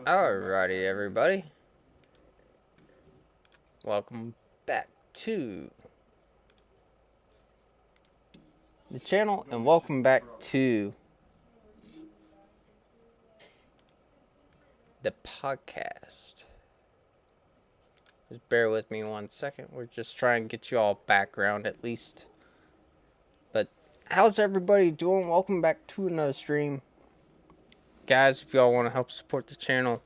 Alrighty, everybody. Welcome back to the channel, and welcome back to the podcast. Just bear with me 1 second. We're just trying to get you all background at least. But how's everybody doing? Welcome back to another stream. Guys, if y'all want to help support the channel,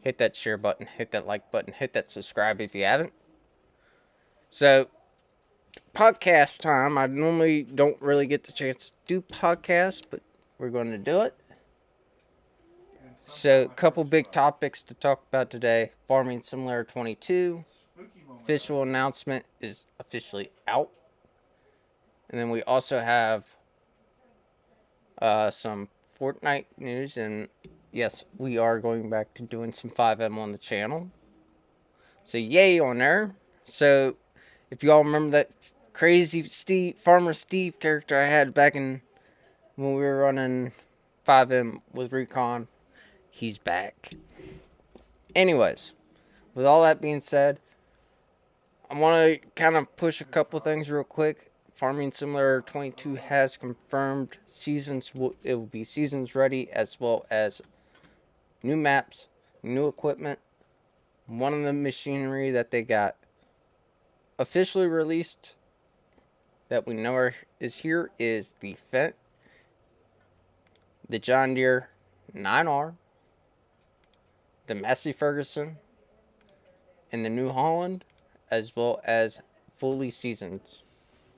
hit that share button, hit that like button, hit that subscribe if you haven't. So, podcast time. I normally don't really get the chance to do podcasts, but we're going to do it. So, a couple big topics to talk about today. Farming Simulator 22. Official announcement is officially out. And then we also have some Fortnite news. And yes, we are going back to doing some 5M on the channel. So, yay on there. So, if y'all remember that crazy Farmer Steve character I had back in when we were running 5M with Recon, he's back. Anyways, with all that being said, I want to kind of push a couple things real quick. Farming Simulator 22 has confirmed seasons. It will be seasons ready, as well as new maps, new equipment. One of the machinery that they got officially released that we know is here is the Fendt, the JohnDeere 9R, the Massey Ferguson, and the New Holland, as well as fully seasoned.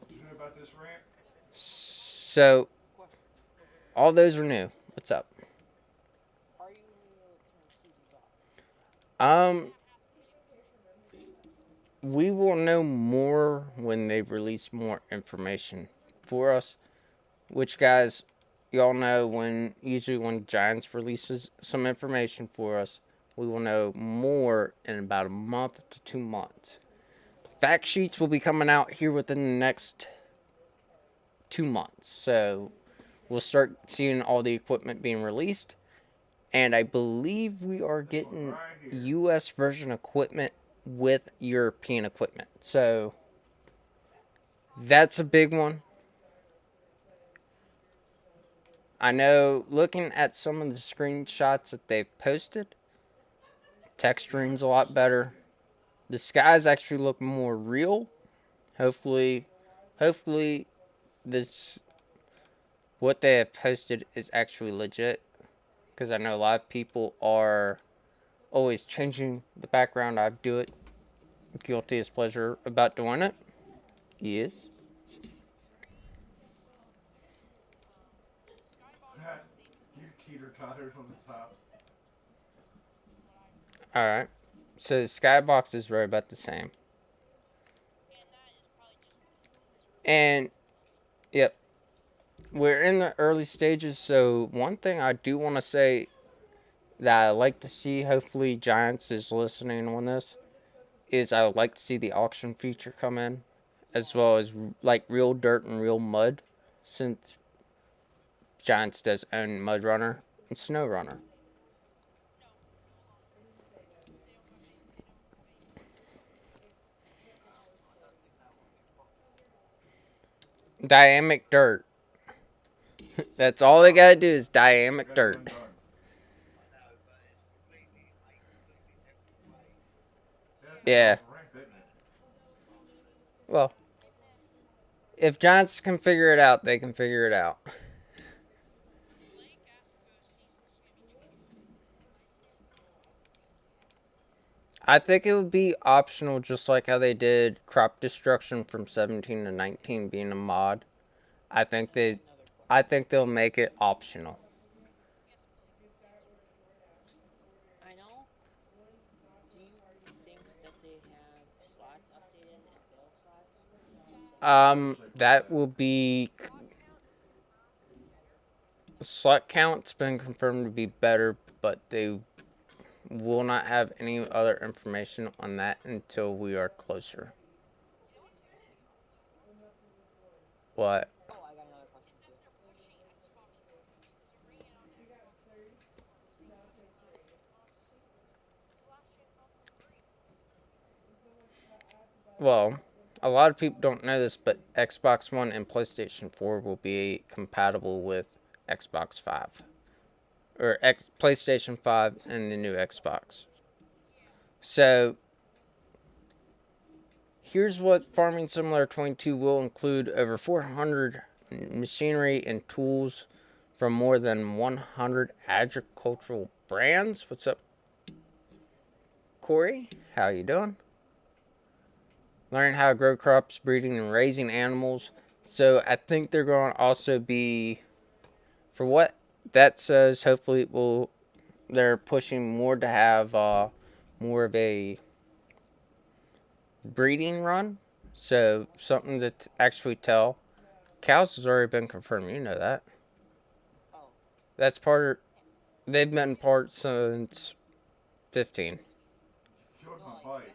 Did you know about this rant? So, all those are new. What's up? We will know more when they release more information for us. Which, guys, y'all know usually when Giants releases some information for us, we will know more in about a month to 2 months. Fact sheets will be coming out here within the next 2 months. So, we'll start seeing all the equipment being released. And I believe we are getting US version equipment with European equipment. So, that's a big one. I know, looking at some of the screenshots that they've posted, texturing's a lot better. The skies actually look more real. Hopefully this what they have posted is actually legit, because I know a lot of people are always changing the background. I do it. Guilty as pleasure about doing it. Yes. You teeter-tottered on the top. Alright. So the skybox is right about the same. And, yep. We're in the early stages, so one thing I do want to say that I like to see, hopefully Giants is listening on this, is I would like to see the auction feature come in, as well as like real dirt and real mud, since Giants does own Mud Runner and Snow Runner. Dynamic dirt. That's all they gotta do is dynamic dirt. Yeah. Well, if Giants can figure it out, they can figure it out. I think it would be optional, just like how they did crop destruction from 17 to 19 being a mod. I think they'll make it optional. That will be slot count's been confirmed to be better, but they will not have any other information on that until we are closer. What? well, a lot of people don't know this, but Xbox One and PlayStation 4 will be compatible with Xbox 5 or PlayStation 5 and the new Xbox. So here's what Farming Simulator 22 will include: over 400 machinery and tools from more than 100 agricultural brands. What's up, Corey? How you doing? Learn how to grow crops, breeding, and raising animals. So I think they're going to also be, for what that says, hopefully they're pushing more to have more of a breeding run. So something to actually tell. Cows has already been confirmed. You know that. That's they've been part since 15. Killed my bike.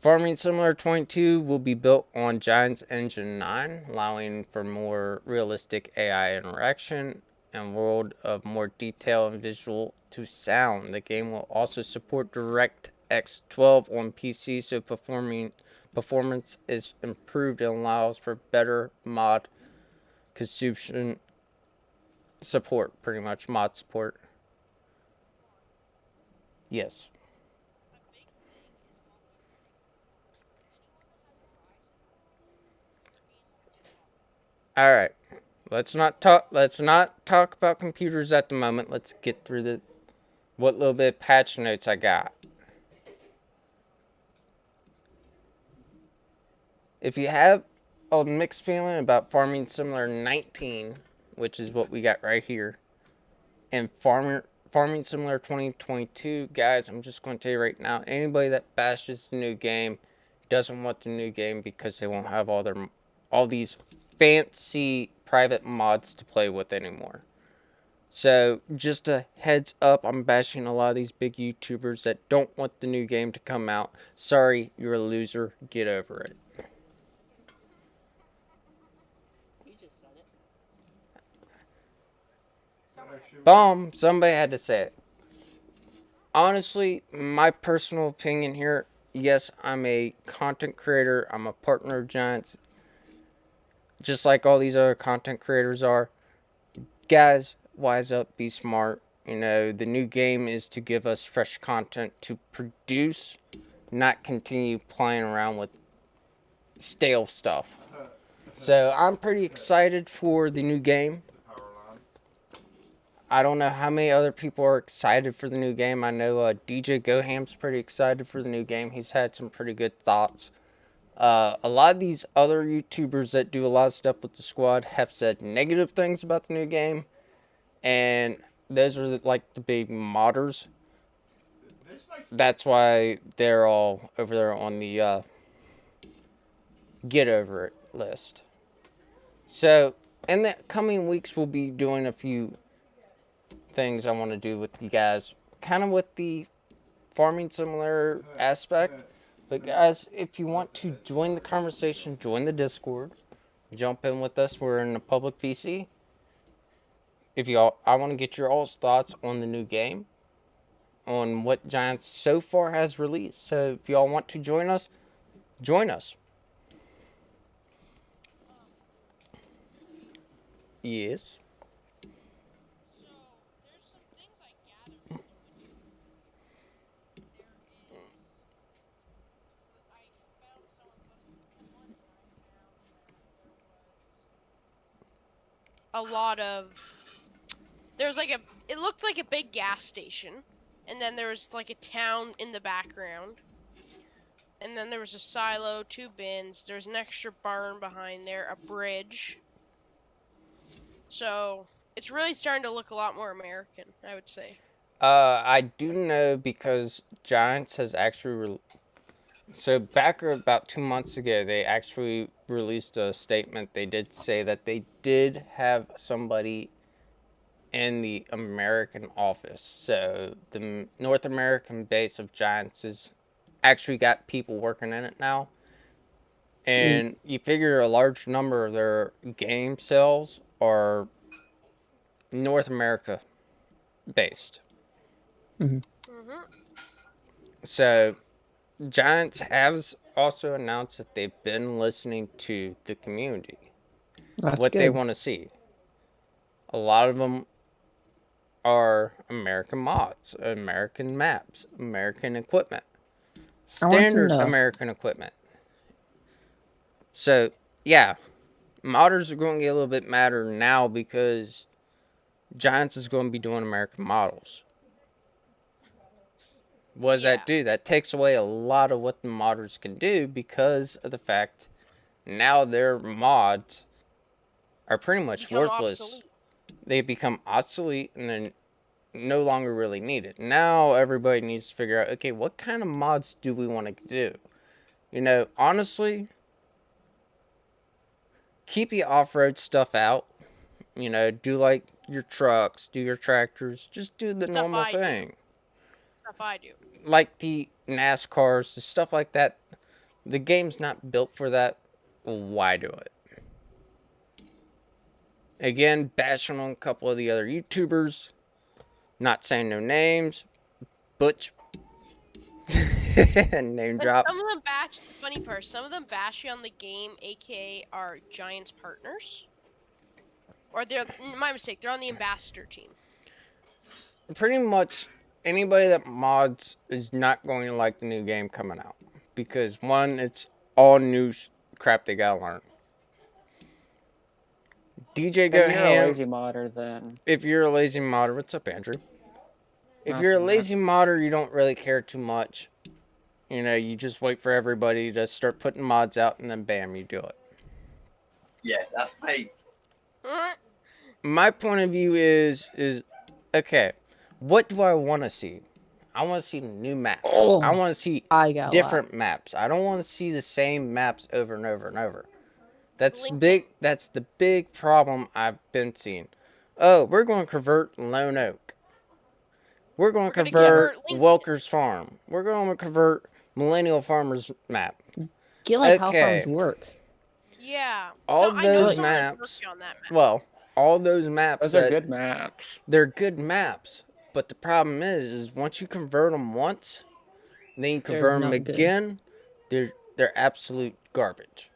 Farming Simulator 22 will be built on Giants Engine 9, allowing for more realistic AI interaction and world of more detail and visual to sound. The game will also support DirectX 12 on PC, so performance is improved and allows for better mod consumption support, pretty much mod support. Yes. All right. Let's not talk about computers at the moment. Let's get through what little bit of patch notes I got. If you have a mixed feeling about Farming Simulator 19, which is what we got right here, and Farming Simulator 2022, guys, I'm just going to tell you right now, anybody that bashes the new game doesn't want the new game because they won't have all these fancy private mods to play with anymore. So, just a heads up, I'm bashing a lot of these big YouTubers that don't want the new game to come out. Sorry, you're a loser. Get over it. Boom, somebody had to say it. Honestly, my personal opinion here, yes, I'm a content creator. I'm a partner of Giants, just like all these other content creators are. Guys, wise up, be smart. You know, the new game is to give us fresh content to produce, not continue playing around with stale stuff. So I'm pretty excited for the new game. I don't know how many other people are excited for the new game. I know DJ Goham's pretty excited for the new game. He's had some pretty good thoughts. A lot of these other YouTubers that do a lot of stuff with the squad have said negative things about the new game. And those are like the big modders. That's why they're all over there on the get over it list. So, in the coming weeks, we'll be doing a few things I want to do with you guys, kind of with the Farming Simulator aspect. But guys, if you want to join the conversation, join the Discord, jump in with us. We're in a public PC. I want to get your all's thoughts on the new game, on what Giants so far has released. So if y'all want to join us, join us. Yes. A lot of there's like it looked like a big gas station, and then there was like a town in the background, and then there was a silo, 2 bins, there's an extra barn behind there, a bridge. So it's really starting to look a lot more American, I would say. I do know because Giants has actually so back about 2 months ago, they actually released a statement. They did say that they did have somebody in the American office. So the North American base of Giants has actually got people working in it now. And you figure a large number of their game sales are North America based. Mhm. So Giants has also announced that they've been listening to the community, That's what good. they want to see. A lot of them are American mods, American maps, American equipment, standard know. American equipment. So, yeah, modders are going to get a little bit madder now because Giants is going to be doing American models. What does that do? That takes away a lot of what the modders can do because of the fact now their mods are pretty much worthless. Obsolete. They become obsolete and then no longer really needed. Now everybody needs to figure out, okay, what kind of mods do we want to do? You know, honestly, keep the off-road stuff out. You know, do like your trucks, do your tractors, just do the normal thing. Stuff I do. Like the NASCARs, the stuff like that. The game's not built for that. Why do it? Again, bashing on a couple of the other YouTubers. Not saying no names. Butch. Name drop. Some of them bash, funny part, some of them bash you on the game, aka our Giants partners. Or they're, my mistake, they're on the ambassador team. Pretty much anybody that mods is not going to like the new game coming out. Because one, it's all new crap they gotta learn. DJ Go If you're Ham. a lazy modder, then. If you're a lazy modder, what's up, Andrew? If you're a lazy modder, you don't really care too much. You know, you just wait for everybody to start putting mods out, and then bam, you do it. Yeah, that's me. My point of view is okay, what do I want to see? I want to see new maps. Oh, I want to see different maps. I don't want to see the same maps over and over and over. That's big. That's the big problem I've been seeing. Oh, we're going to convert Lone Oak. We're going to convert Welker's Farm. We're going to convert Millennial Farmer's map. Get like how farms work. Yeah. All so those maps. On that map. Well, all those maps. Those are good maps. They're good maps, but the problem is once you convert them once, then you convert them again. They're absolute garbage.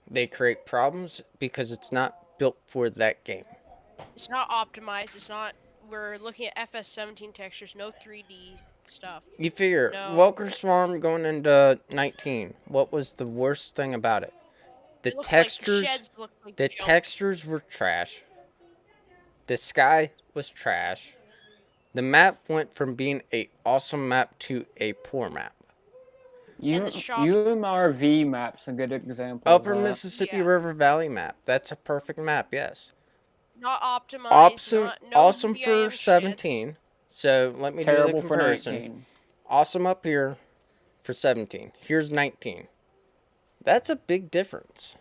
They create problems because it's not built for that game. It's not optimized. It's not. We're looking at FS17 textures, no 3D stuff. You figure, Welker's Farm going into 19. What was the worst thing about it? The textures. The textures were trash. The sky was trash. The map went from being an awesome map to a poor map. UMRV map's a good example. Upper Mississippi River Valley map. That's a perfect map, yes. Not optimized. Awesome for 17. So let me do the comparison. Awesome up here for 17. Here's 19. That's a big difference.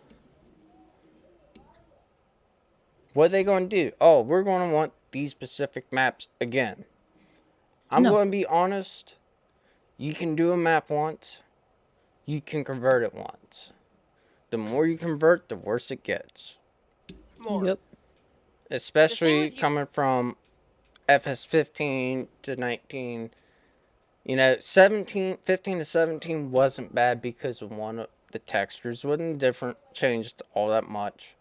What are they going to do? Oh, we're going to want these specific maps again. I'm going to be honest. You can do a map once. You can convert it once. The more you convert, the worse it gets. More. Yep. Especially coming from FS15 to 19. You know, 15 to 17 wasn't bad because of one of the textures wasn't different, changed all that much.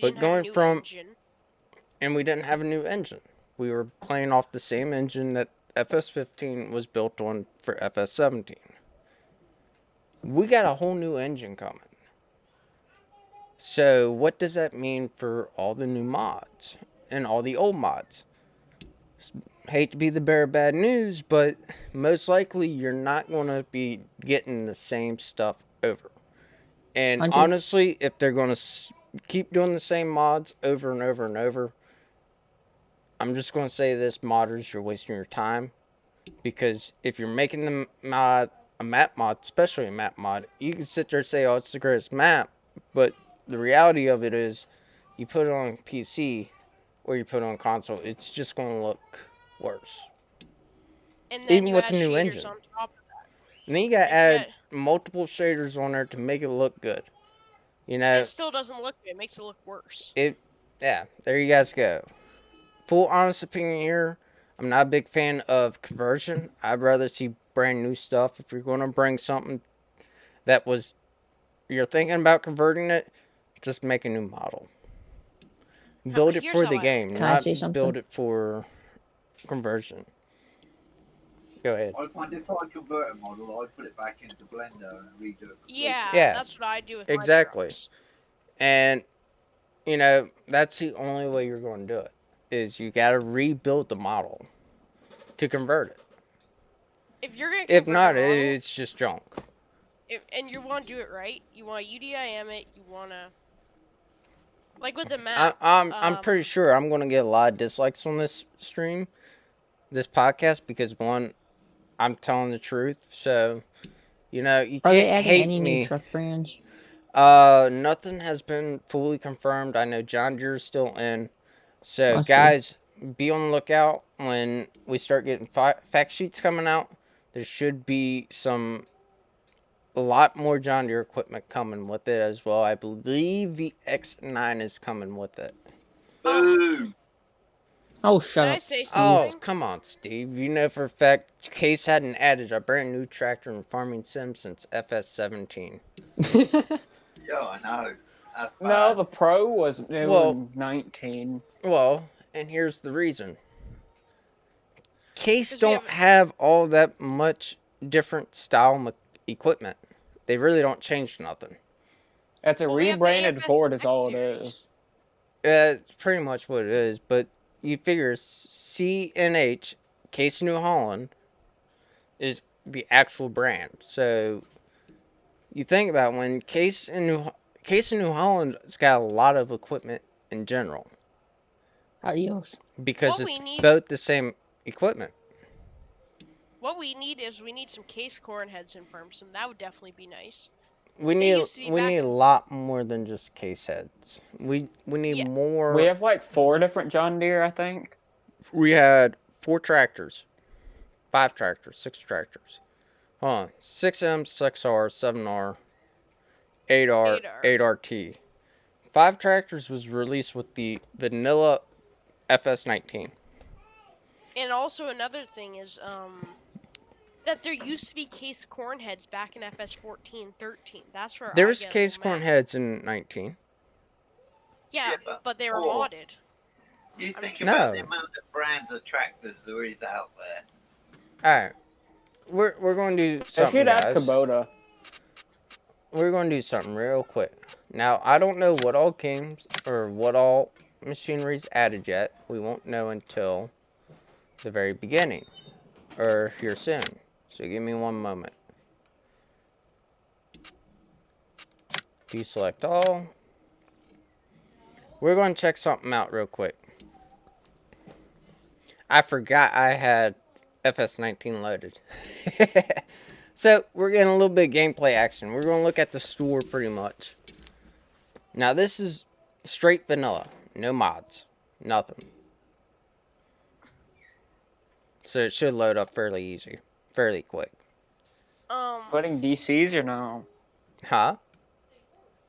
But going from, and we didn't have a new engine. We were playing off the same engine that FS15 was built on for FS17. We got a whole new engine coming. So what does that mean for all the new mods and all the old mods? Hate to be the bearer of bad news, but most likely you're not going to be getting the same stuff over. And honestly, if they're going to keep doing the same mods over and over and over, I'm just going to say this, modders, you're wasting your time. Because if you're making a map mod, especially a map mod, you can sit there and say, oh, it's the greatest map. But the reality of it is, you put it on PC or you put it on console, it's just going to look worse. And then even with the new engine. On top of that. And then you got to add multiple shaders on there to make it look good. You know, it still doesn't look good. It makes it look worse. Yeah, there you guys go. Full honest opinion here. I'm not a big fan of conversion. I'd rather see brand new stuff. If you're going to bring something you're thinking about converting it, just make a new model. Build it Here's for how the I- game, Can I not say something? build it for conversion. Go ahead. I find if I convert a model, I put it back into Blender and redo it. Yeah, Yeah, that's what I do with exactly. my trucks. And, that's the only way you're going to do it, is you got to rebuild the model to convert it. If you're gonna If convert not, a model, it's just junk. and you want to do it right, you want to UDIM it. You want to like with the map. I'm pretty sure I'm going to get a lot of dislikes on this stream, this podcast, because one, I'm telling the truth. So, you Are can't they adding hate any me. new truck brands? Nothing has been fully confirmed. I know JohnDeere is still in. So, That's guys, be on the lookout when we start getting fact sheets coming out. There should be a lot more JohnDeere equipment coming with it as well. I believe the X9 is coming with it. Boo! Oh, shut Can I up, say Steve. Oh, come on, Steve. You know for a fact Case hadn't added a brand new tractor in Farming Sim since FS17. Yeah, I know. That's No, bad. the Pro was new Well- in 19. Well, and here's the reason. Case 'Cause we don't have all that much different style equipment. They really don't change nothing. It's a Well, we have the rebranded AFS Ford is all it series. is. It's pretty much what it is, but you figure CNH, Case New Holland, is the actual brand. So you think about when Case and New Holland's got a lot of equipment in general Adios. because What we it's need- both the same equipment. What we need some case corn heads in farm sim. That would definitely be nice. We So it need used to be we back need a in- lot more than just case heads. We need Yeah. more. We have like 4 different John Deere, I think. We had 4 tractors, 5 tractors, 6 tractors. Hold on, 6M, 6R, 7R, 8R, 8R. 8RT. 5 tractors was released with the vanilla FS19. And also another thing is that there used to be case corn heads back in FS14, 13. That's where There was I get case them corn at. heads in 19. Yeah, Yeah, but they were oh. modded. You think No. about the amount of brands of tractors there is out there. All right, we're going to do They something, should add guys. Kubota. We're going to do something real quick. Now, I don't know what all games or what all machinery's added yet. We won't know until the very beginning or here soon. So give me one moment. Deselect all. We're going to check something out real quick. I forgot I had FS19 loaded. So, we're getting a little bit of gameplay action. We're going to look at the store pretty much. Now, this is straight vanilla. No mods. Nothing. So, it should load up fairly easy. Fairly quick. Putting DCs or no? Huh?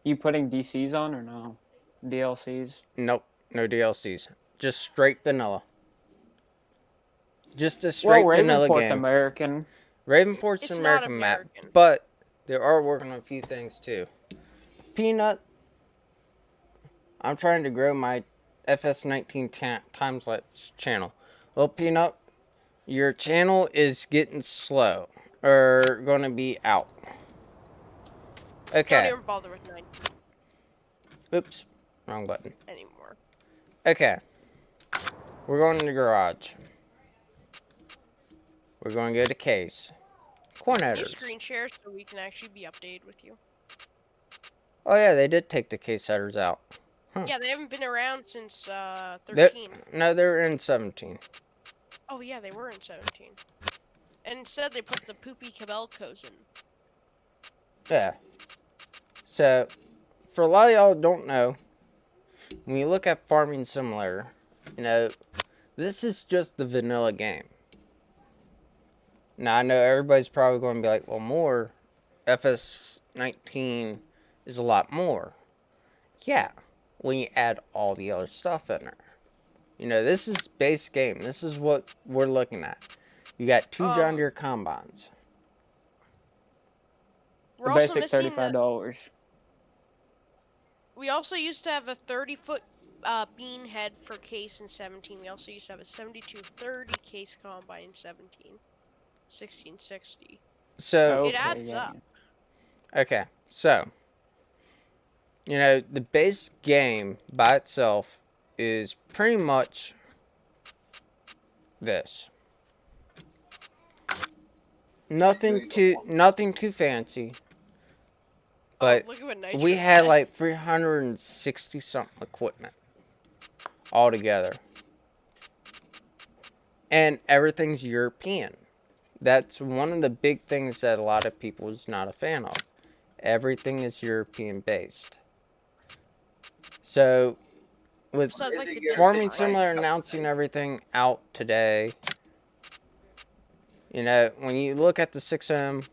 You putting DCs on or no? DLCs? Nope. No DLCs. Just straight vanilla. Just a straight Well, vanilla Ravenport's game. American. Ravenport's It's an not American map. American. But they are working on a few things too. Peanut. I'm trying to grow my FS19 time-lapse channel. Well, Peanut, your channel is getting slow. Or going to be out. Don't Okay. even bother with 9 Oops. Wrong button. anymore. Okay. We're going to the garage. We're going to go to case. Corn Can you headers. screen share so we can actually be updated with you? Oh yeah, they did take the case headers out. Yeah, they haven't been around since They're- 13. No, they're in 17. Oh yeah, they were in 17. And instead they put the poopy Cabelcos in. Yeah. So, for a lot of y'all who don't know, when you look at Farming Simulator, this is just the vanilla game. Now, I know everybody's probably going to be like, well, more FS19 is a lot more. Yeah, when you add all the other stuff in there. This is base game. This is what we're looking at. You got 2 John Deere combines. We're The also basic missing $35. we also used to have a 30-foot bean head for case in 17. We also used to have a 7230 case combine in 17. 1660. So, It adds yeah. up. okay, so, the base game by itself is pretty much this. Nothing too fancy. But look at what Nitro we had said. like 360 something equipment altogether. And everything's European. That's one of the big things that a lot of people is not a fan of. Everything is European based. So with Besides, like, the Farming design. Simulator announcing everything out today, when you look at the 6M,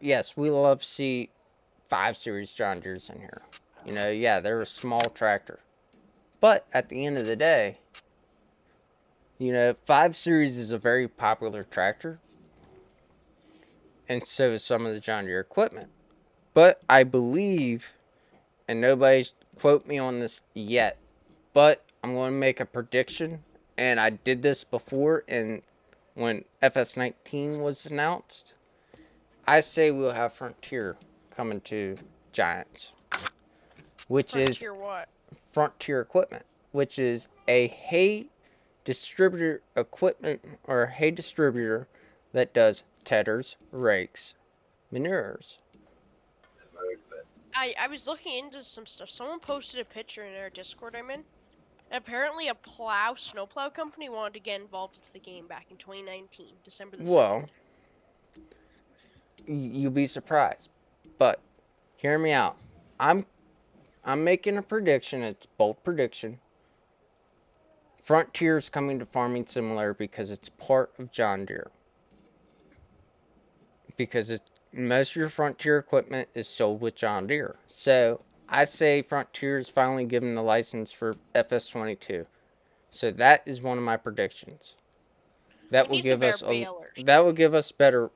yes, we love to see 5 Series John Deere's in here. Yeah, they're a small tractor. But at the end of the day, 5 Series is a very popular tractor. And so is some of the John Deere equipment. But I believe, and nobody's quote me on this yet, but I'm going to make a prediction. And I did this before, and when FS19 was announced, I say we'll have Frontier coming to Giants. Which Frontier is what? Frontier equipment, which is a hay distributor equipment, or a hay distributor that does tedders, rakes, manures. I was looking into some stuff. Someone posted a picture in our Discord I'm in. And apparently a snowplow company wanted to get involved with the game back in 2019, December the 2nd. Well, you'll be surprised. But hear me out. I'm making a prediction. It's a bold prediction. Frontier's coming to Farming Simulator because it's part of John Deere. Because most of your Frontier equipment is sold with John Deere. So I say Frontier is finally given the license for FS22. So that is one of my predictions. That will give us better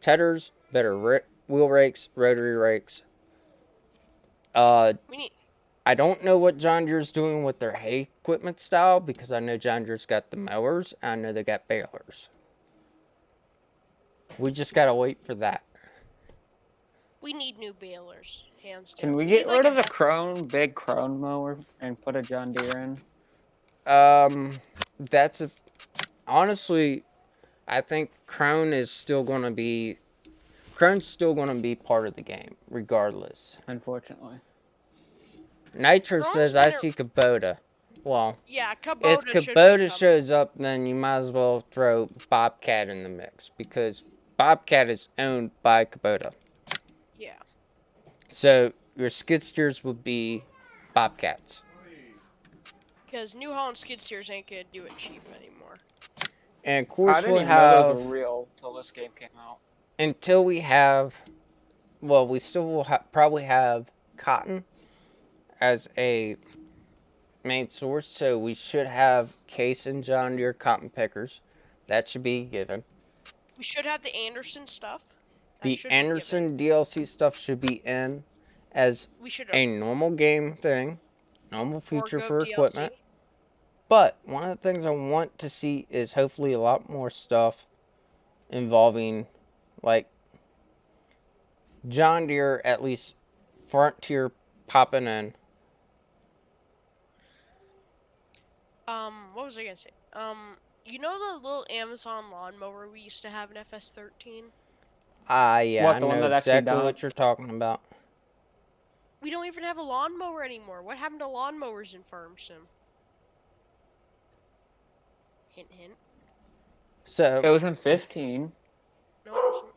tedders, better wheel rakes, rotary rakes. I don't know what John Deere's doing with their hay equipment style, because I know John Deere's got the mowers, and I know they got balers. We just gotta wait for that. We need new balers, hands down. Can we get rid of the big Krone mower and put a John Deere in? Honestly, I think Krone's still gonna be part of the game, regardless. Unfortunately. Nitro says I see Kubota. Well, yeah, Kubota if Kubota shows up, then you might as well throw Bobcat in the mix, because Bobcat is owned by Kubota. Yeah. So your skid steers would be Bobcats. Because New Holland skid steers ain't gonna do it cheap anymore. And of course I didn't we'll even know those have, were real till this game came out. until we have, well, we still will probably have cotton as a main source, so we should have Case and John Deere cotton pickers. That should be given. We should have the Anderson stuff. The Anderson DLC stuff should be in as a normal game thing, normal feature for equipment. But one of the things I want to see is hopefully a lot more stuff involving, like, John Deere, at least Frontier popping in. What was I gonna say? You know the little Amazon lawnmower we used to have in FS13? Yeah, I know exactly what you're talking about. We don't even have a lawnmower anymore. What happened to lawnmowers in Farm Sim? Hint, hint. So it was in 15. No, it wasn't.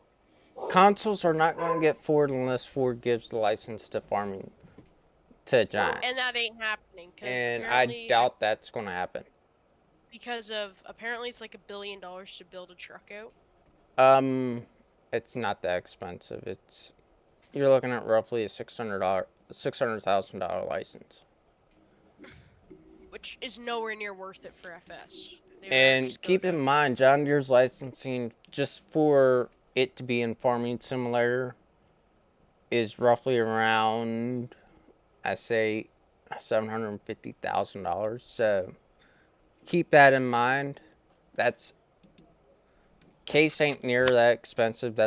Consoles are not going to get Ford unless Ford gives the license to farming to Giants. And that ain't happening. And I doubt that's going to happen. Because of, apparently it's like $1 billion to build a truck out. It's not that expensive. You're looking at roughly a $600,000 license. Which is nowhere near worth it for FS. And keep in mind, John Deere's licensing just for it to be in Farming Simulator is roughly around, I say, $750,000. So keep that in mind. That's Case ain't near that expensive.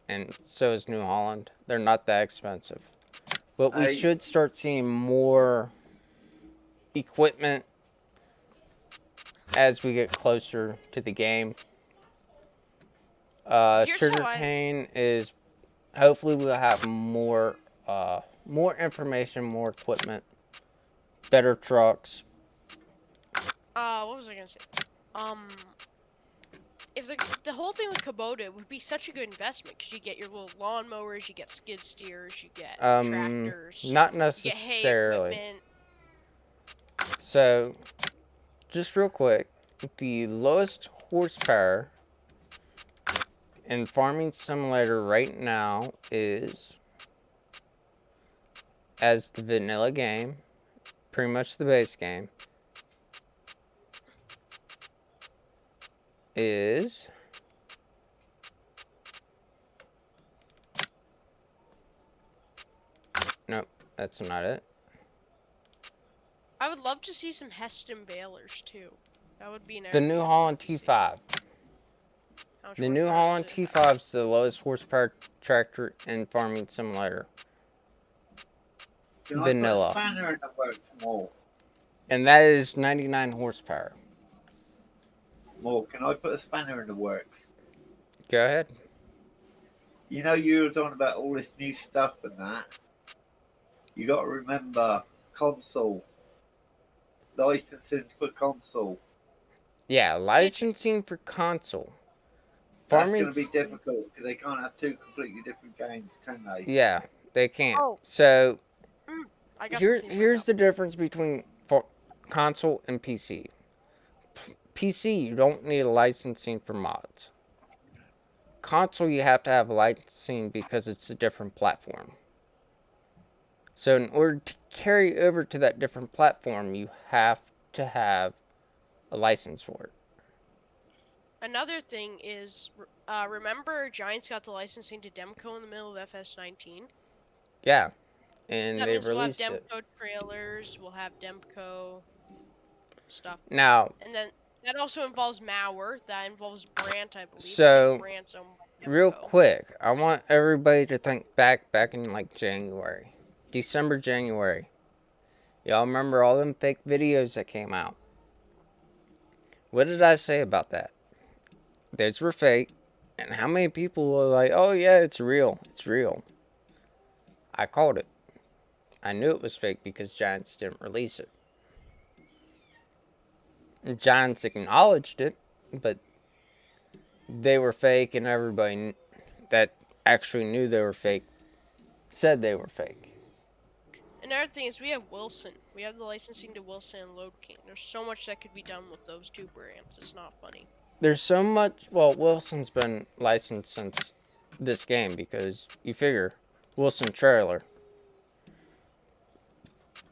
And so is New Holland. They're not that expensive. But we should start seeing more equipment as we get closer to the game. Here's how Sugarcane is, hopefully we'll have more information, more equipment, better trucks. What was I gonna say? If the whole thing with Kubota would be such a good investment, because you get your little lawnmowers, you get skid steers, you get tractors, Not you get hay necessarily. equipment. So, just real quick, the lowest horsepower in Farming Simulator right now is, as the vanilla game, pretty much the base game, is nope, that's not it. I would love to see some Heston balers too. That would be nice. The New Holland T5. The New Holland T5 is the lowest horsepower tractor in Farming Simulator. Can Vanilla. I put a spanner in the works more? And that is 99 horsepower. More. Can I put a spanner in the works? Go ahead. You know, you were talking about all this new stuff and that. You got to remember console. Licensing for console. Yeah, licensing for console. That's going to be difficult because they can't have two completely different games, can they? Yeah, they can't. Oh. So Here's here's the difference between console and PC. PC, you don't need a licensing for mods. Console, you have to have a licensing because it's a different platform. So in order to carry over to that different platform, you have to have a license for it. Another thing is, remember Giants got the licensing to Demco in the middle of FS19? Yeah, and That they means released we'll have it. Demco trailers, we'll have Demco stuff. Now, And then that also involves Mauer, that involves Brandt, I believe. So, Brandt's owned by real Demco. quick, I want everybody to think back in like January. December, January. Y'all remember all them fake videos that came out? What did I say about that? Those were fake. And how many people were like, oh yeah, it's real. It's real. I called it. I knew it was fake because Giants didn't release it. And Giants acknowledged it, but they were fake, and everybody that actually knew they were fake said they were fake. Another thing is we have Wilson. We have the licensing to Wilson and Load King. There's so much that could be done with those two brands. It's not funny. There's so much. Well, Wilson's been licensed since this game because you figure Wilson trailer.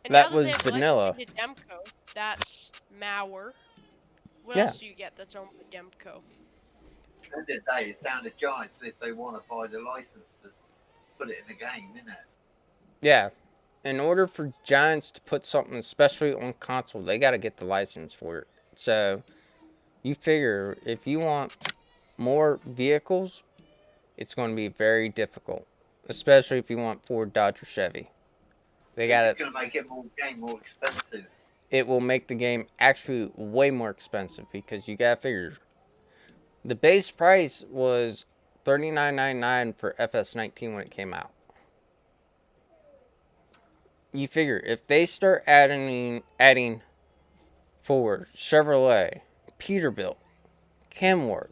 And That now was they have vanilla. licensing to Demco, that's Mauer. What Yeah. else do you get that's owned by Demco? At the end of the day, it's down to Giants if they want to buy the license to put it in the game, isn't it? Yeah. In order for Giants to put something especially on console, they got to get the license for it. So, you figure if you want more vehicles, it's going to be very difficult. Especially if you want Ford, Dodge, or Chevy. They got It's to. going to make it more expensive. It will make the game actually way more expensive because you got to figure. The base price was $39.99 for FS19 when it came out. You figure if they start adding Ford, Chevrolet, Peterbilt, Kenworth,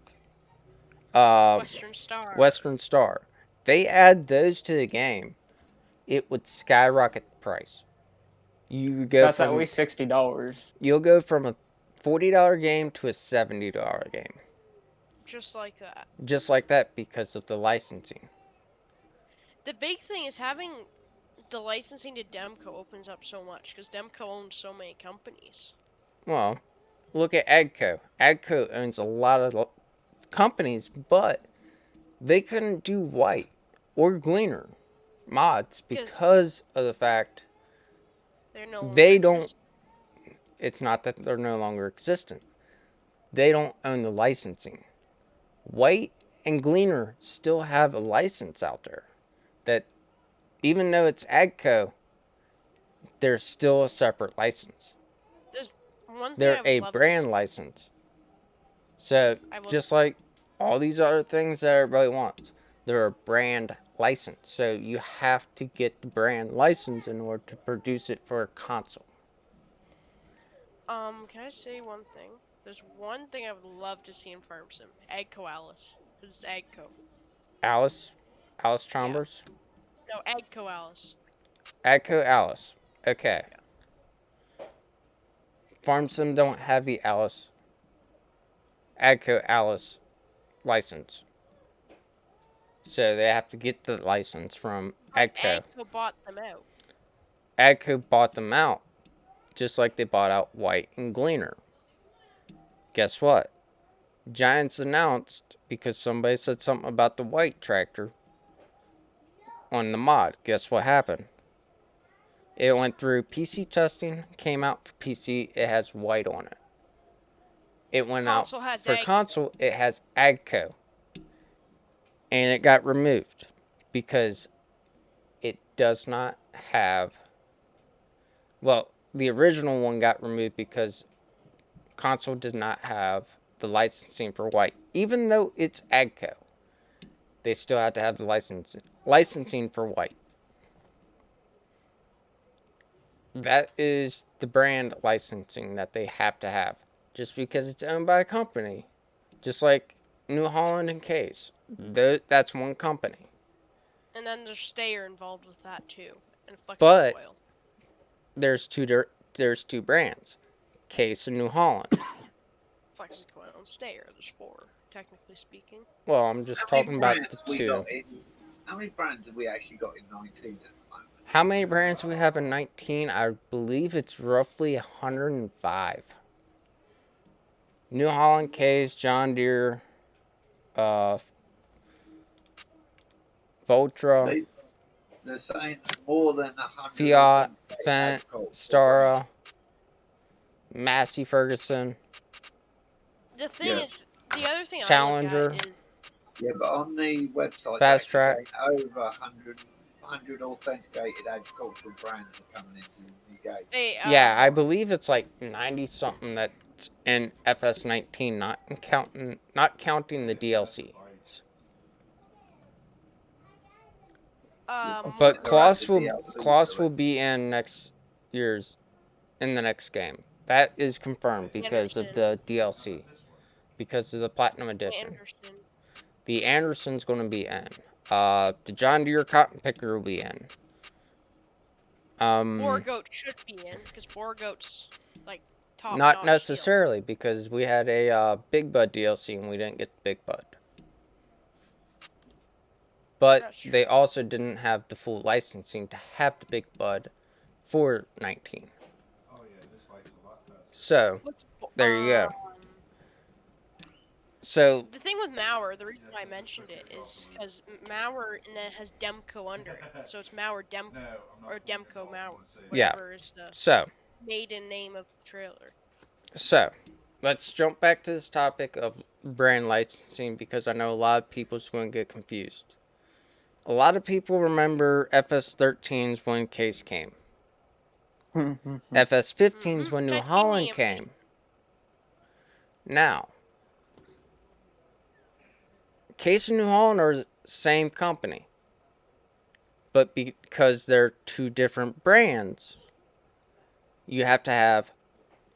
Western Star. they add those to the game, it would skyrocket the price. You go That's at from least $60. you'll go from a $40 game to a $70 game. Just like that. Just like that because of the licensing. The big thing is having the licensing to Demco opens up so much because Demco owns so many companies. Well, look at AGCO. AGCO owns a lot of companies, but they couldn't do white or Gleaner mods Because because of the fact they're no longer they don't. exist- It's not that they're no longer existent. They don't own the licensing. White and Gleaner still have a license out there that, even though it's AGCO, there's still a separate license. There's one thing They're I would a love brand to license. So, I will, just like all these other things that everybody wants, they're a brand license. So, you have to get the brand license in order to produce it for a console. can I say one thing? There's one thing I would love to see in Farm Sim. Agco Alice. 'Cause it's Agco. Alice Chambers, No, Agco Alice. AGCO Alice. Okay. Farm Sim don't have the AGCO Alice license. So they have to get the license from AGCO. Agco bought them out. AGCO bought them out, just like they bought out White and Gleaner. Guess what? Giants announced, because somebody said something about the White tractor on the mod. Guess what happened? It went through PC testing, came out for PC, it has White on it. It went Console out has for Agco. console, it has AGCO. And it got removed because it does not have. Well, the original one got removed because console did not have the licensing for White. Even though it's AGCO, they still had to have the licensing for White. That is the brand licensing that they have to have. Just because it's owned by a company. Just like New Holland and Case. That's one company. And then there's Stayer involved with that too. And Flexi But Coil. there's two brands. Case and New Holland. Flexi Coil and Stayer. There's 4, technically speaking. Well, I'm just How many talking about brands the we two. got in- How many brands have we actually got in 19 at the moment? How many brands do we have in 19? I believe it's roughly 105. New Holland, Case, JohnDeere, Voltra, They- They're saying more than 100. Fiat, Fendt, Stara, Massey Ferguson. The thing Yeah. is, the other thing Challenger. I look at is Yeah, but on the website, Fast they're Track. saying over 100 authenticated agricultural brands are coming into the new game. hey, Yeah, I believe it's like 90 something that's in FS19, not counting the DLC. But They're Kloss actually will DLC, Kloss will correct? be in the next game. That is confirmed because of the DLC, because of the Platinum Edition. Anderson. The Anderson's going to be in. The John Deere Cotton Picker will be in. Borgoat should be in because Borgoat's like top. Not necessarily, because we had a Big Bud DLC and we didn't get the Big Bud. But That's true. they also didn't have the full licensing to have the Big Bud for 19. So, there you go. So, The thing with Mauer, the reason why I mentioned it is because Mauer and then it has Demco under it, so it's Mauer Demco or Demco Mauer, Yeah. whatever is the so, maiden name of the trailer. So, let's jump back to this topic of brand licensing because I know a lot of people's going to get confused. A lot of people remember FS13s when Case came. FS15s when New Holland came. Now, Case and New Holland are the same company. But because they're two different brands, you have to have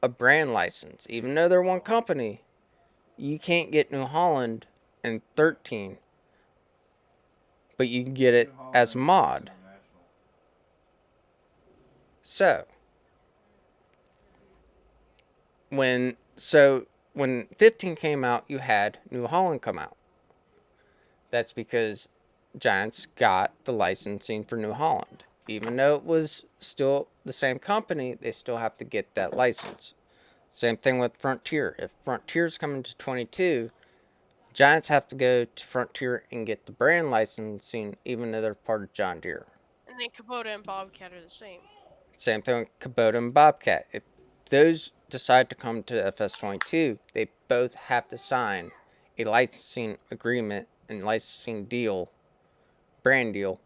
a brand license. Even though they're one company, you can't get New Holland in 13, but you can get it as mod. So when 15 came out, you had New Holland come out. That's because Giants got the licensing for New Holland. Even though it was still the same company, they still have to get that license. Same thing with Frontier. If Frontier's coming to 22, Giants have to go to Frontier and get the brand licensing, even though they're part of John Deere. And then Kubota and Bobcat are the same. Same thing with Kubota and Bobcat. If those decide to come to FS22, they both have to sign a licensing agreement and licensing deal, brand deal,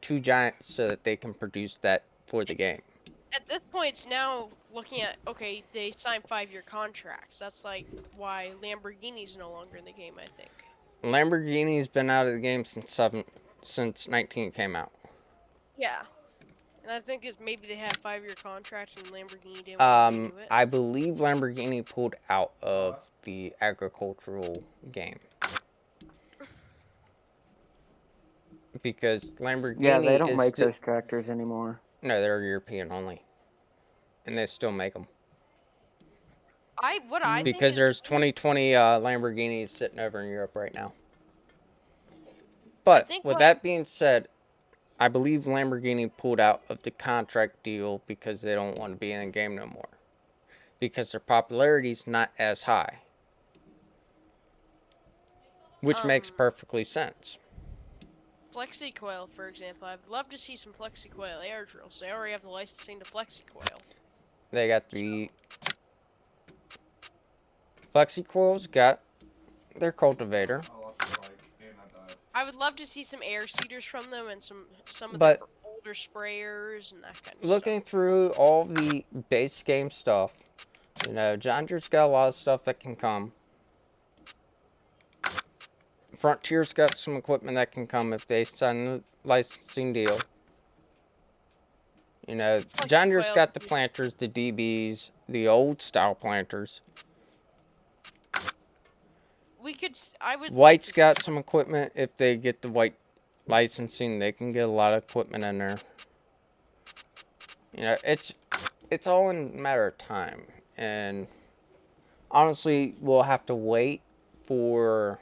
to Giants so that they can produce that for the game. At this point, it's now looking at, okay, they signed 5-year contracts. That's like why Lamborghini's no longer in the game, I think. Lamborghini's been out of the game since 19 came out. Yeah. And I think it's maybe they had 5-year contracts and Lamborghini didn't want to renew it. I believe Lamborghini pulled out of the agricultural game. Because Lamborghini Yeah, they don't is make sti- those tractors anymore. No, they're European only. And they still make them. What I think Because is there's 2020 Lamborghinis sitting over in Europe right now. But think with what- that being said, I believe Lamborghini pulled out of the contract deal because they don't want to be in the game no more. Because their popularity's not as high. Which makes perfectly sense. FlexiCoil, for example. I'd love to see some FlexiCoil air drills. They already have the licensing to FlexiCoil. They got the FlexiCoil's got their cultivator. I would love to see some air seeders from them and some of But- the older sprayers and that kind of Looking stuff. through all the base game stuff, you know, John Deere's got a lot of stuff that can come. Frontier's got some equipment that can come if they sign the licensing deal. You know, John Deere's got the planters, the DBs, the old style planters. I would. White's like to got see- some equipment. If they get the white licensing, they can get a lot of equipment in there. You know, it's all in a matter of time. And honestly, we'll have to wait for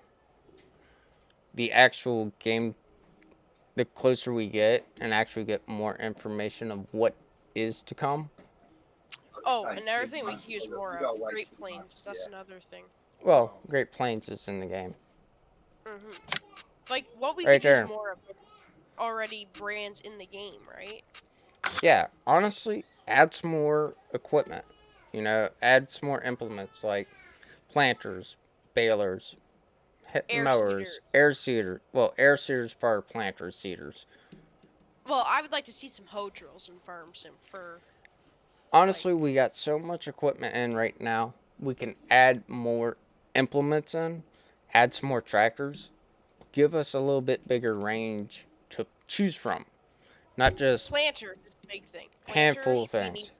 the actual game, the closer we get, and actually get more information of what is to come. Oh, Hey, another big thing we man, could use you more gotta of wait Great 2 Plains. months, That's yeah. another thing. Well, Great Plains is in the game. Like what we Right could there. use more of already brands in the game, right? Yeah, honestly, add some more equipment. You know, add some more implements like planters, balers, Air mowers, seeder. air seeder. Well, air seeders part of planters, seeders. Well, I would like to see some hoe drills and farm sim for. Honestly, we got so much equipment in right now. We can add more implements in, add some more tractors, give us a little bit bigger range to choose from. Not just Planters is a big thing. handful of Planters, things.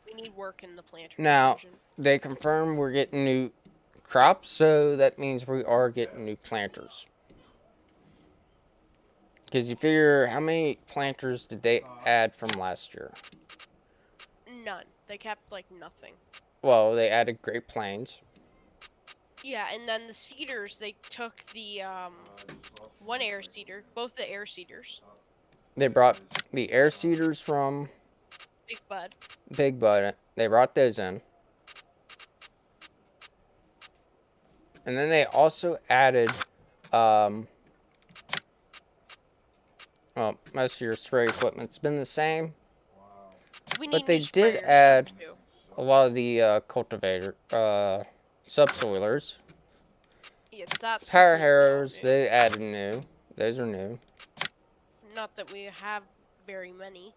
We need work in the planter Now, division. they confirm we're getting new crops, so that means we are getting new planters. Because you figure, how many planters did they add from last year? None. They kept like nothing. Well, they added Great Plains. Yeah, and then the seeders, they took the one air seeder, both the air seeders, They brought the air seeders from Big Bud. Big Bud. They brought those in. And then they also added, well, most of your spray equipment's been the same. We But need they new did sprayers add too. a lot of the cultivator, subsoilers. Yeah, that's Power completely harrows, new. they added new. Those are new. Not that we have very many.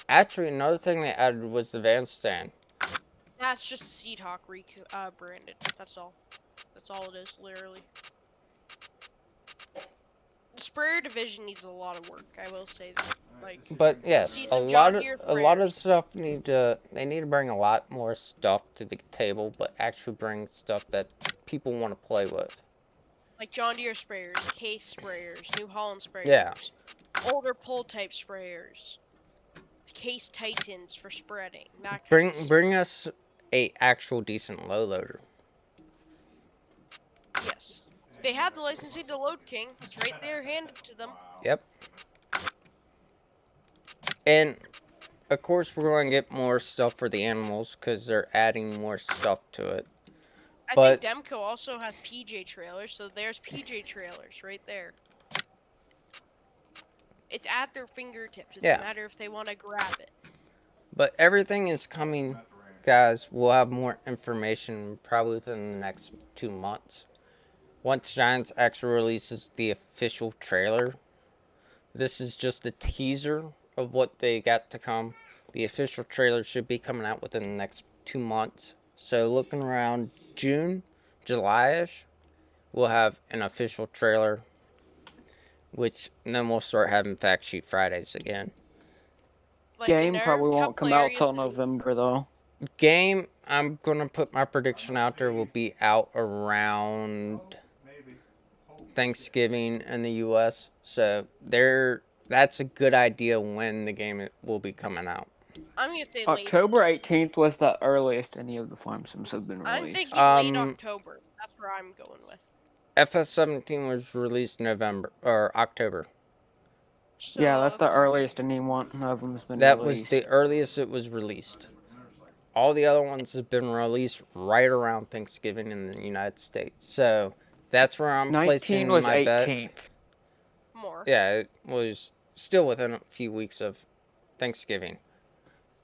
Actually, another thing they added was the van stand. That's just Seed Hawk branded. That's all. That's all it is, literally. The sprayer division needs a lot of work. I will say that. Like, But yes, See a some lot John of Deere sprayers. stuff they need to bring a lot more stuff to the table, but actually bring stuff that people want to play with. like John Deere sprayers, Case sprayers, New Holland sprayers, Yeah. older pull type sprayers, Case Titans for spreading. That kind Bring of stuff. bring us a actual decent low loader. Yes. They have the licensing to Load King. It's right there handed to them. Yep. And of course, we're going to get more stuff for the animals because they're adding more stuff to it. I But think Demco also has PJ trailers, so there's PJ trailers right there. It's at their fingertips. It's Yeah. a matter if they want to grab it. But everything is coming, guys. We'll have more information probably within the next 2 months. Once Giants actually releases the official trailer, this is just a teaser of what they got to come. The official trailer should be coming out within the next 2 months. So looking around June, July-ish, we'll have an official trailer, which then we'll start having Fact Sheet Fridays again. Like, and Game there are probably a won't couple come out areas till that- November though. Game, I'm going to put my prediction out there, will be out around Thanksgiving in the U.S. So that's a good idea when the game will be coming out. I'm gonna say late. October 18th was the earliest any of the farm sims have been I'm released. thinking late October. That's where I'm going with. FS17 was released November or October. So, Yeah, that's the earliest any one of them's been That released. was the earliest it was released. All the other ones have been released right around Thanksgiving in the United States. So that's where I'm 19 placing was my bet. 18th. more. Yeah, it was still within a few weeks of Thanksgiving.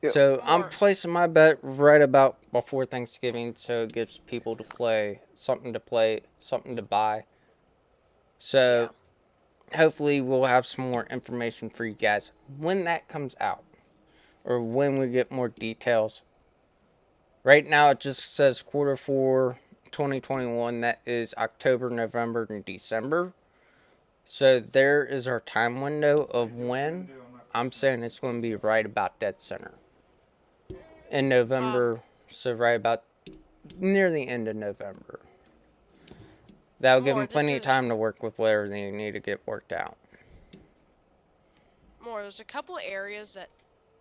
Yeah. So I'm More. placing my bet right about before Thanksgiving, so it gives people to play, something to buy. So hopefully we'll have some more information for you guys when that comes out, or when we get more details. Right now it just says Q4 2021. That is October, November, and December. So there is our time window of when. I'm saying it's going to be right about dead center. In November, so right about near the end of November. That'll give them plenty of time to work with whatever they need to get worked out. There's a couple areas that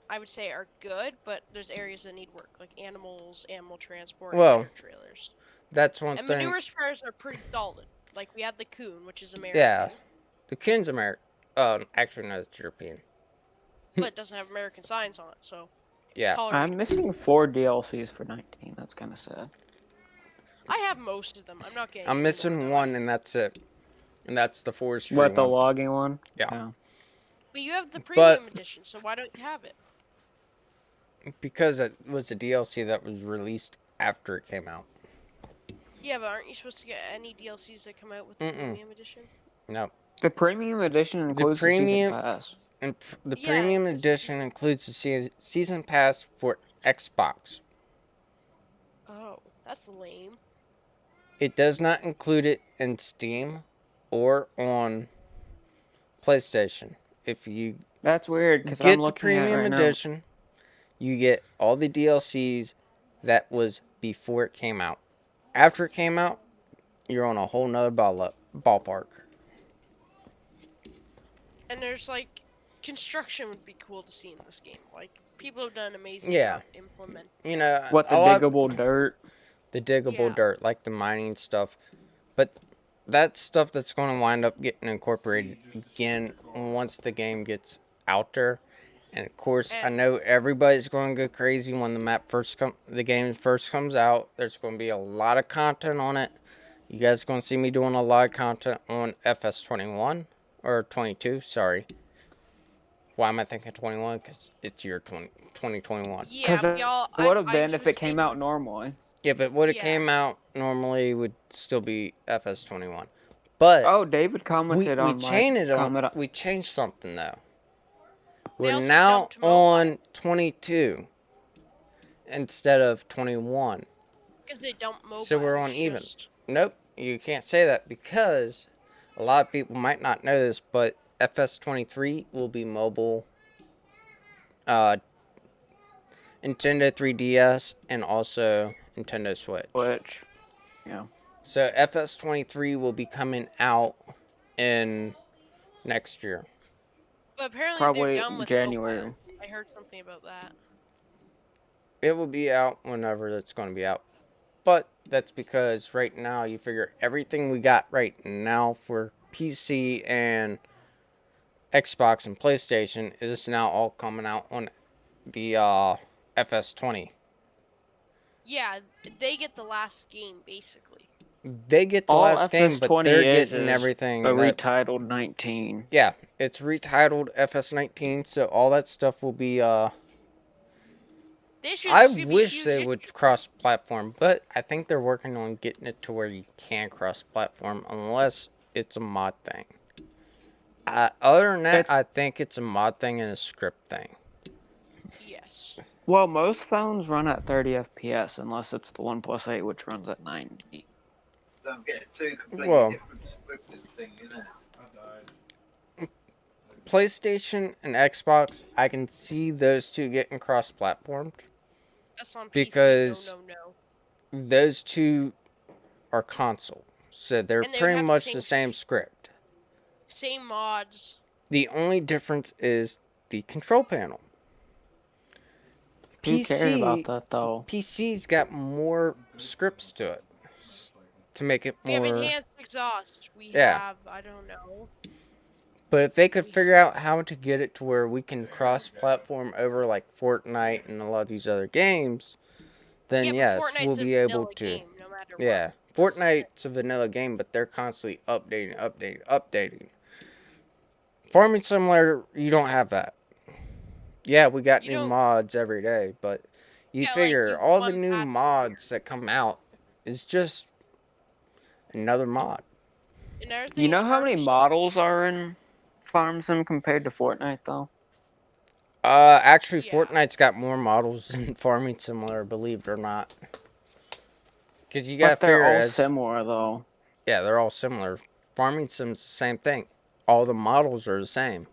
I would say are good, but there's areas that need work, like animal transport, Well, and trailers. That's one And thing. manure sprayers are pretty solid. Like, we had the Coon, which is American. Yeah. The Coon's American. Actually, no, it's European. But it doesn't have American signs on it, so it's Yeah. tolerated. I'm missing 4 DLCs for 19. That's kind of sad. I have most of them. I'm not getting. I'm any missing more, though. one, and that's it. And that's the forestry What, the one. logging one? Yeah. But you have the premium edition, so why don't you have it? Because it was a DLC that was released after it came out. Yeah, but aren't you supposed to get any DLCs that come out with the premium edition? No. The premium edition includes the premium- season pass. And the Yeah, premium it's the edition includes the season pass for Xbox. Oh, that's lame. It does not include it in Steam or on PlayStation. If you That's weird because get I'm the looking premium at it right edition, you get all the DLCs that was before it came out. After it came out, you're on a whole nother ballpark. And there's like construction would be cool to see in this game. Like, people have done amazing Yeah. job implementing. You know, now. What, the a lot- diggable dirt? the diggable Yeah. dirt, like the mining stuff. But that's stuff that's going to wind up getting incorporated again once the game gets out there. And of course, I know everybody's going to go crazy when the game first comes out. There's going to be a lot of content on it. You guys are going to see me doing a lot of content on FS21 or 22. Sorry. Why am I thinking 21? Because it's year 2021. Yeah, but y'all. It would have I been was if it came mistaken. out normally. If it would have Yeah. came out normally, it would still be FS21. But Oh, David commented on my comment. we changed something though. They We're also now dumped mobile. on 22 instead of 21. Because they don't mobile. So we're on it's even. just- Nope, you can't say that because a lot of people might not know this, but FS23 will be mobile. Nintendo 3DS and also Nintendo Switch. Which, yeah. So FS23 will be coming out in next year. But apparently Probably they're done with January. mobile. I heard something about that. It will be out whenever it's going to be out. But that's because right now you figure everything we got right now for PC and Xbox and PlayStation is now all coming out on the FS20. Yeah, they get the last game basically. They get the All last game, but FS20 they're is getting a everything that. retitled 19. Yeah, it's retitled FS19, so all that stuff will be. The issue is I it's gonna be a wish huge they issue. would cross-platform, but I think they're working on getting it to where you can cross-platform, unless it's a mod thing. Other than that, I think it's a mod thing and a script thing. Yes. Well, most phones run at 30 FPS unless it's the OnePlus 8, which runs at 90. Don't get two completely Well- different scripted thing, you know. PlayStation and Xbox, I can see those two getting cross-platformed. That's on PC. Because- No. Those two are console, so they're And they would pretty have the much same the same script. Same mods. The only difference is the control panel. Who cares about that, though? PC's got more scripts to it to make it We have more. enhanced exhaust. We Yeah. have, I don't know. But if they could figure out how to get it to where we can cross-platform over like Fortnite and a lot of these other games, then Yeah, but yes, Fortnite's we'll a be able vanilla to. game, no matter Yeah, what. Fortnite's a vanilla game, but they're constantly updating. Farming Simulator, you don't have that. Yeah, we got You new don't- mods every day, but you Yeah, like, figure you all the one new patch a mods that come out is just another mod. Another thing You know is how many farmers- models are in Farm Sim compared to Fortnite, though? Actually, Yeah. Fortnite's got more models than Farming Simulator, believe it or not. Because you But gotta they're figure all as similar, though. yeah, they're all similar. Farming Sim's the same thing. All the models are the same.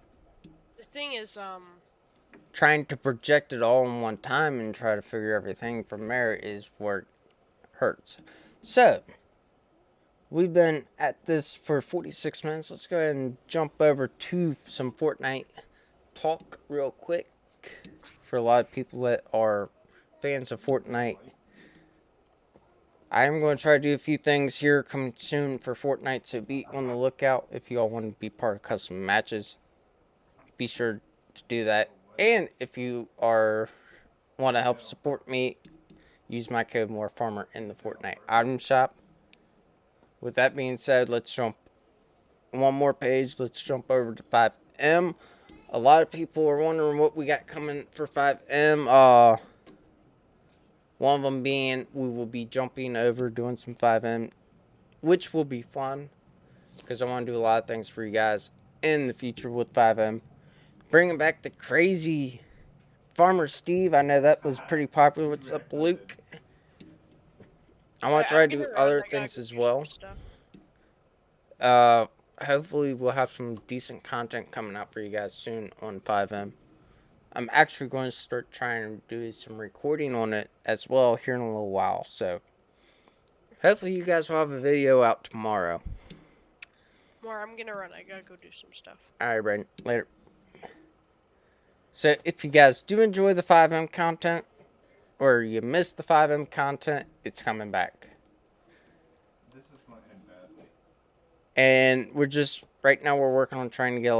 The thing is, Trying to project it all in one time and try to figure everything from there is where it hurts. So, we've been at this for 46 minutes. Let's go ahead and jump over to some Fortnite talk real quick. For a lot of people that are fans of Fortnite, I'm going to try to do a few things here coming soon for Fortnite, so be on the lookout if you all want to be part of custom matches. Be sure to do that. And if you want to help support me, use my code MooreFarmer in the Fortnite item shop. With that being said, let's jump one more page. Let's jump over to 5M. A lot of people are wondering what we got coming for 5M. One of them being we will be jumping over doing some 5M, which will be fun because I want to do a lot of things for you guys in the future with 5M. Bringing back the crazy Farmer Steve. I know that was pretty popular. What's up, Luke? I want to try to do other things as well. Hopefully we'll have some decent content coming out for you guys soon on 5M. I'm actually going to start trying to do some recording on it as well here in a little while. So hopefully you guys will have a video out tomorrow. More, I'm gonna run. I gotta go do some stuff. Alright, Brandon. Later. So if you guys do enjoy the 5M content, or you missed the 5M content, it's coming back. This is going to end badly. And right now we're working on trying to get a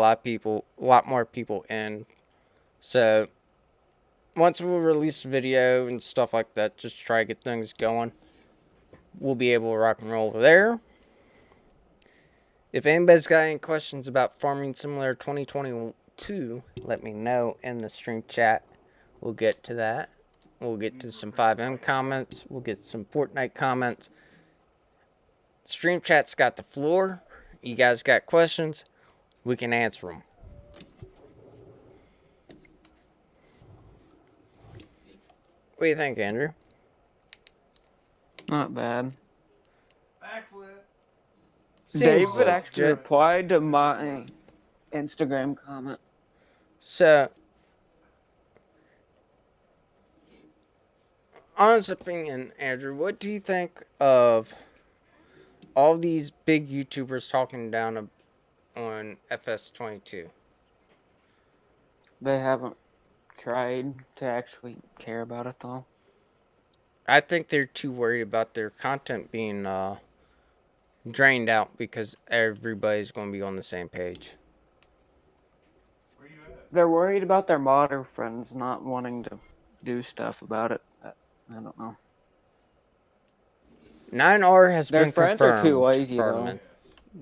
lot more people in. So once we release a video and stuff like that, just try to get things going, we'll be able to rock and roll over there. If anybody's got any questions about Farming Simulator 2022, let me know in the stream chat. We'll get to that. We'll get to some 5M comments. We'll get some Fortnite comments. Stream chat's got the floor. You guys got questions, we can answer them. What do you think, Andrew? Not bad. Backflip. Seems David actually legit. replied to my Instagram comment. So, honest opinion, Andrew, what do you think of all these big YouTubers talking down on FS22? They haven't tried to actually care about it, though. I think they're too worried about their content being drained out because everybody's going to be on the same page. Where you at? They're worried about their modder friends not wanting to do stuff about it. I don't know. 9R has Their been friends confirmed. are too lazy, Pardon though. me.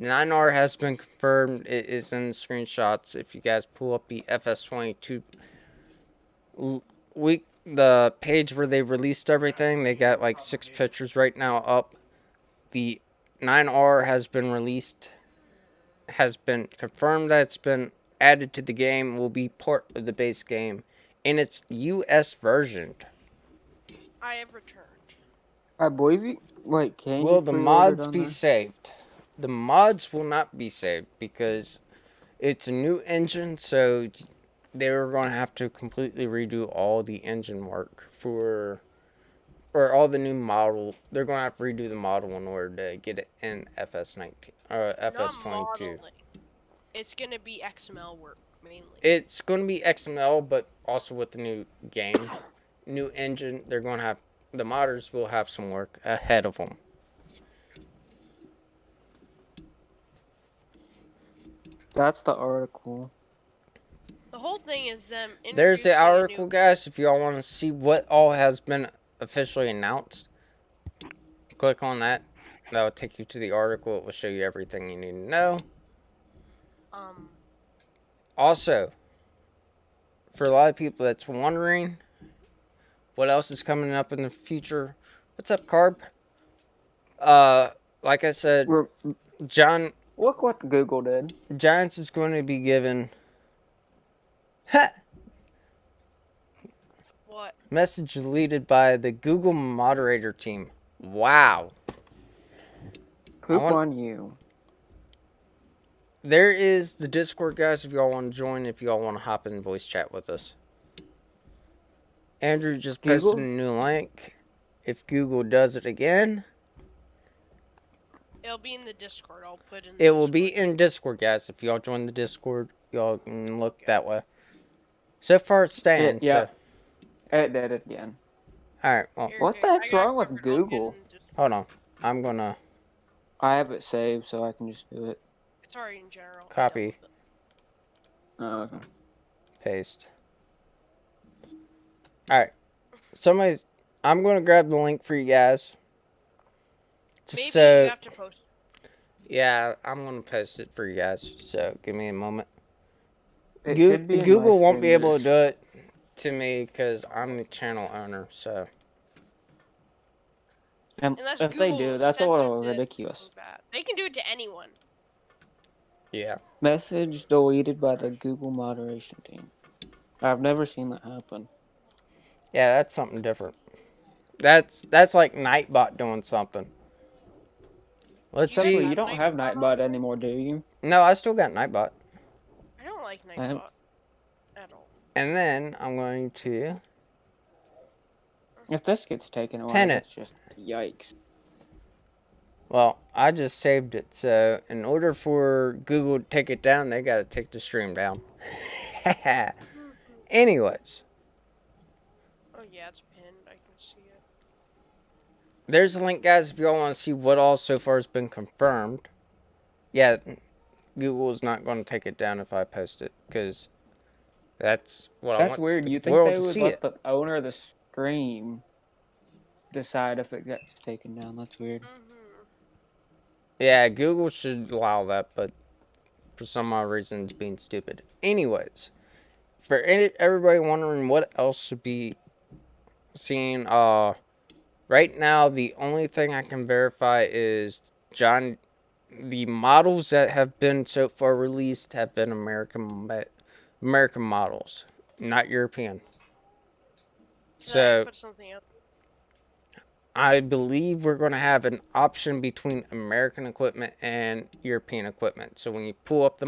9R has been confirmed. It is in the screenshots. If you guys pull up the FS22 the page where they released everything, they got like 6 pictures right now up. The 9R has been released, has been confirmed that it's been added to the game, will be part of the base game in its US version. I have returned. I believe you. Wait, can Will you the pre-order mods on be there? saved? The mods will not be saved because it's a new engine, so they're going to have to completely redo all the engine work for, or all the new model. They're going to have to redo the model in order to get it in FS19 or Not FS22. modeling. It's gonna be XML work mainly. It's going to be XML, but also with the new game, new engine. They're going to have, the modders will have some work ahead of them. That's the article. The whole thing is them There's the introducing a article, new. guys. If y'all want to see what all has been officially announced, click on that. That will take you to the article. It will show you everything you need to know. Also, for a lot of people that's wondering what else is coming up in the future, what's up, Carb? Like I said, John Look what Google did. Giants is going to be given What? message deleted by the Google moderator team. Wow. Poop on you. There is the Discord, guys, if y'all want to join, if y'all want to hop in voice chat with us. Andrew just posted a new link. If Google does it again, It'll be in the Discord. I'll put in. It will be in Discord, guys. If y'all join the Discord, y'all can look that way. So far, it's staying. Yeah. So. It did it again. Alright, well. What the heck's wrong with Google? Hold on. I'm gonna. I have it saved, so I can just do it. It's already in general. Copy. Oh, okay. Paste. Alright. Somebody's. I'm gonna grab the link for you guys. Just Maybe so. you have to post. Yeah, I'm gonna post it for you guys. So give me a moment. It should be in Google my won't be able to streamers. do it to me because I'm the channel owner. So. And Unless if they Google do, that's a censored little this, ridiculous. they can do it to anyone. Yeah. Message deleted by the Google moderation team. I've never seen that happen. Yeah, that's something different. That's like Nightbot doing something. Let's Except see. you don't have Nightbot anymore, do you? No, I still got Nightbot. I don't like Nightbot at all. And then I'm going to If this gets taken away, Pin it. that's just yikes. Well, I just saved it. So in order for Google to take it down, they got to take the stream down. Anyways, Oh yeah, it's pinned. I can see it. there's a link, guys, if y'all want to see what all so far has been confirmed. Yeah, Google is not going to take it down if I post it because that's what I want. That's weird. the You think world they to would see let it. the owner of the stream decide if it gets taken down? That's weird. Yeah, Google should allow that, but for some odd reason it's being stupid. Anyways, for everybody wondering what else should be seen, right now the only thing I can verify is the models that have been so far released have been American models, not European. Can I put something up? I believe we're going to have an option between American equipment and European equipment. So when you pull up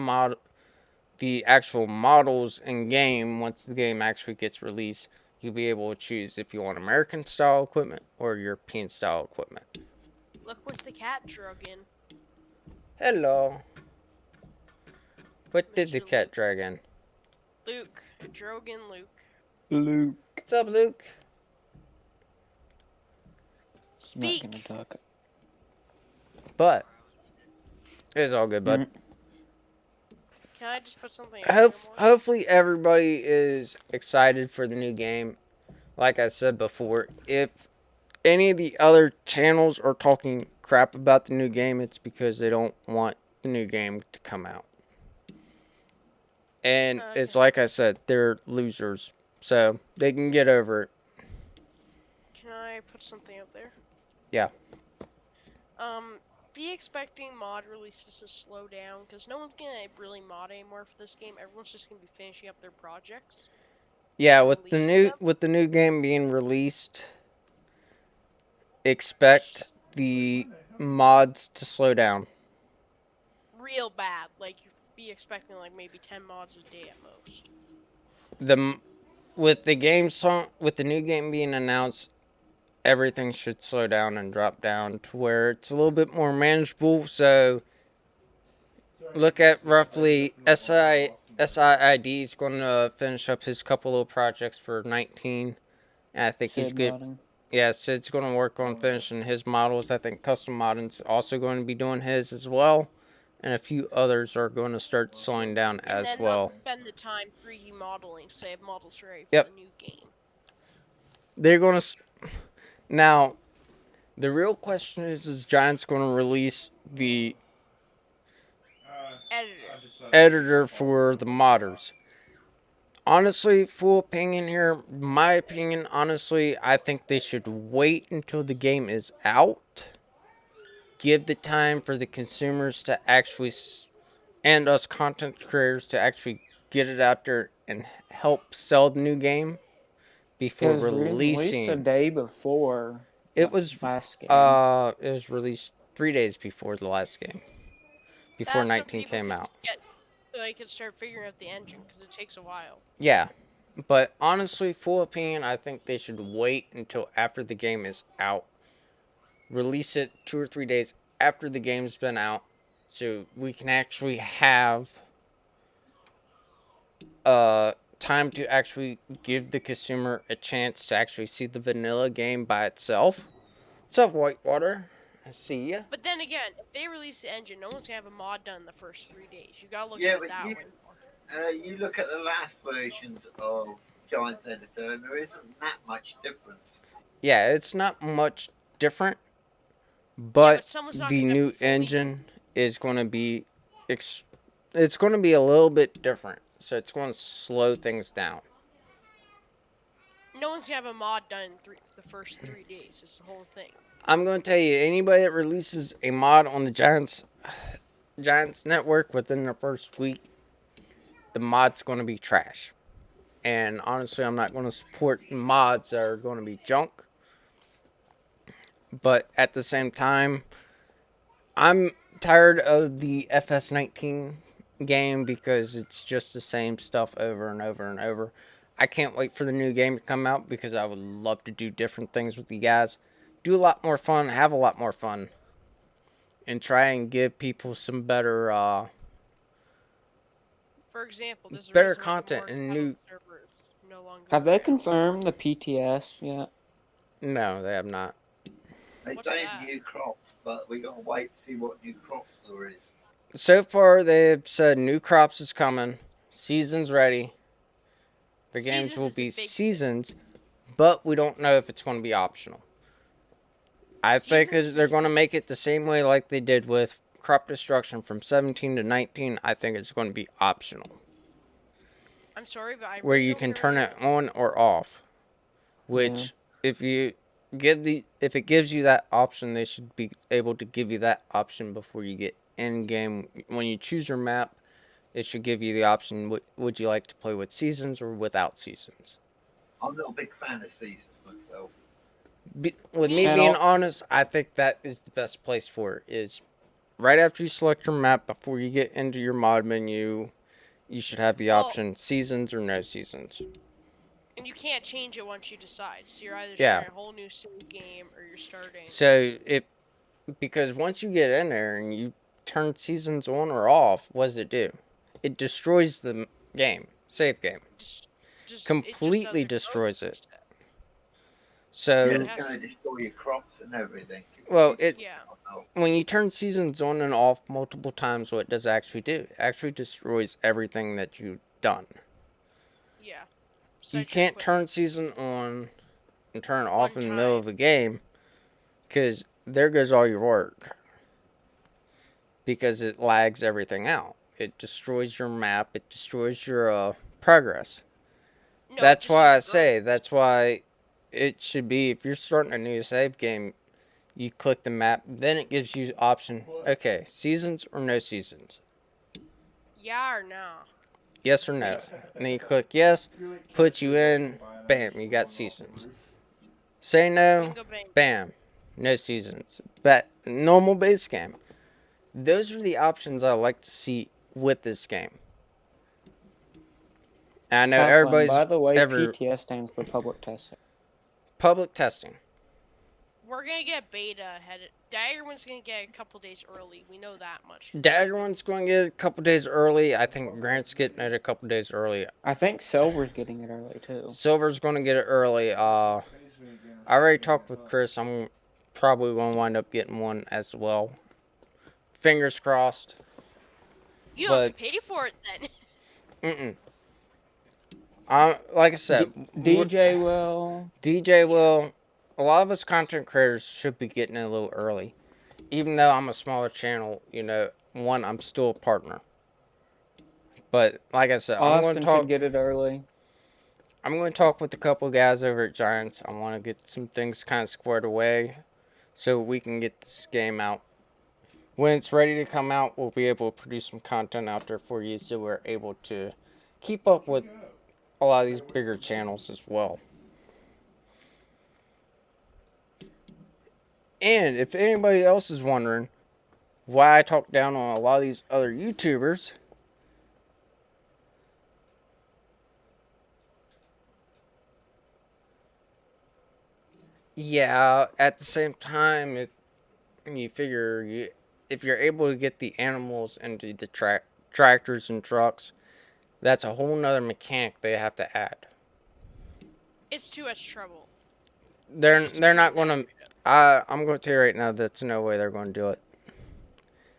the actual models in game, once the game actually gets released, you'll be able to choose if you want American style equipment or European style equipment. Look what the cat drug in. Hello. What did Mr. the cat drag in? Luke. It drove in Luke. Luke. What's up, Luke? Speak. I'm not gonna talk. But it's all good, bud. Can I just put something up? Hopefully everybody is excited for the new game. Like I said before, if any of the other channels are talking crap about the new game, it's because they don't want the new game to come out. And it's Okay. like I said, they're losers. So they can get over it. Can I put something up there? Yeah. Be expecting mod releases to slow down because no one's gonna really mod anymore for this game. Everyone's just gonna be finishing up their projects. Yeah, and with the releasing them. new game being released, expect the mods to slow down. Real bad. Like you be expecting like maybe 10 mods a day at most. With the new game being announced, everything should slow down and drop down to where it's a little bit more manageable. So look at roughly SIID is going to finish up his couple of projects for 19. And I think he's Sid good. modding. Yeah, Sid's going to work on finishing his models. I think Custom Modding's also going to be doing his as well. And a few others are going to start slowing down And as then well. they'll spend the time 3D modeling so they have models ready for Yep. the new game. They're going to... Now, the real question is Giants going to release the editor for the modders? Honestly, full opinion here. My opinion, honestly, I think they should wait until the game is out. Give the time for the consumers to actually, and us content creators to actually get it out there and help sell the new game before It was released a releasing. day before It the was last game. it was released 3 days before the last game. Before That's so 19 people came can out. So they can start figuring out the engine because it takes a while. Yeah. But honestly, full opinion, I think they should wait until after the game is out. Release it 2 or 3 days after the game's been out, so we can actually have time to actually give the consumer a chance to actually see the vanilla game by itself. What's up, Whitewater? I see ya. But then again, if they release the engine, no one's gonna have a mod done in the first 3 days. You gotta look Yeah, at it but that you- way. You look at the last versions of Giants Editor, and there isn't that much difference. Yeah, it's not much different, but but someone's not the gonna new fully- engine is going to be it's going to be a little bit different, so it's going to slow things down. No one's gonna have a mod done in the first 3 days. It's the whole thing. I'm going to tell you, anybody that releases a mod on the Giants network within the first week, the mod's going to be trash. And honestly, I'm not going to support mods that are going to be junk. But at the same time, I'm tired of the FS19 game because it's just the same stuff over and over and over. I can't wait for the new game to come out because I would love to do different things with you guys. Do a lot more fun, have a lot more fun. And try and give people some better For example, there's a better reason why content Moore's and Farmer new... servers no longer Have they around. confirmed the PTS yet? No, they have not. They What's say that? new crops, but we gotta wait to see what new crops there is. So far, they've said new crops is coming. Season's ready. The games Seasons will is a be big thing. seasons, but we don't know if it's going to be optional. I think Seasons they're is- going to make it the same way like they did with crop destruction from 17 to 19. I think it's going to be optional, I'm sorry, but I where really you don't can care turn right it now. on or off. Which, if it gives you that option, they should be able to give you that option before you get in game. When you choose your map, it should give you the option: would you like to play with seasons or without seasons? I'm not a big fan of seasons myself. With me And being I'll- honest, I think that is the best place for it. Is right after you select your map, before you get into your mod menu, you should have the Well- option seasons or no seasons. And you can't change it once you decide. So you're either Yeah. starting a whole new save game or you're starting. So because once you get in there and you turn seasons on or off, what does it do? It destroys the game, save game. Just, it just Completely does a destroys growth it. reset. So Yeah, Yes. it's gonna destroy your crops and everything. Well, it Yeah. Oh, when you turn seasons on and off multiple times, what does it actually do? It actually destroys everything that you've done. Yeah. You Besides your can't equipment. turn season on and turn it off One in the middle of a game because there goes all your work. Because it lags everything out. It destroys your map. It destroys your progress. No, it That's just why I uses say, growth. that's why it should be, if you're starting a new save game, you click the map, then it gives you option, okay, seasons or no seasons. Yeah or no? Yes or no. And then you click yes, puts you in, bam, you got seasons. Say no, Bingo bang. bam, no seasons. But normal base game. Those are the options I like to see with this game. I know Halfling, everybody's by the way, ever PTS stands for public testing. public testing. We're gonna get beta ahead. Daggerman's gonna get a couple days early. We know that much. Daggerman's going to get it a couple days early. I think Grant's getting it a couple days early. I think Silver's getting it early too. Silver's going to get it early. I already talked with Chris. I'm probably going to wind up getting one as well. Fingers crossed. You don't have But to pay for it then. like I said, DJ will. DJ will. A lot of us content creators should be getting it a little early. Even though I'm a smaller channel, I'm still a partner. But like I said, I'm going Austin to talk. should get it early. I'm going to talk with a couple of guys over at Giants. I want to get some things kind of squared away so we can get this game out. When it's ready to come out, we'll be able to produce some content out there for you so we're able to keep up with a lot of these bigger channels as well. And if anybody else is wondering why I talk down on a lot of these other YouTubers, yeah, at the same time, you figure if you're able to get the animals into the tractors and trucks, that's a whole nother mechanic they have to add. It's too much trouble. They're not going to. I'm going to tell you right now, that's no way they're going to do it.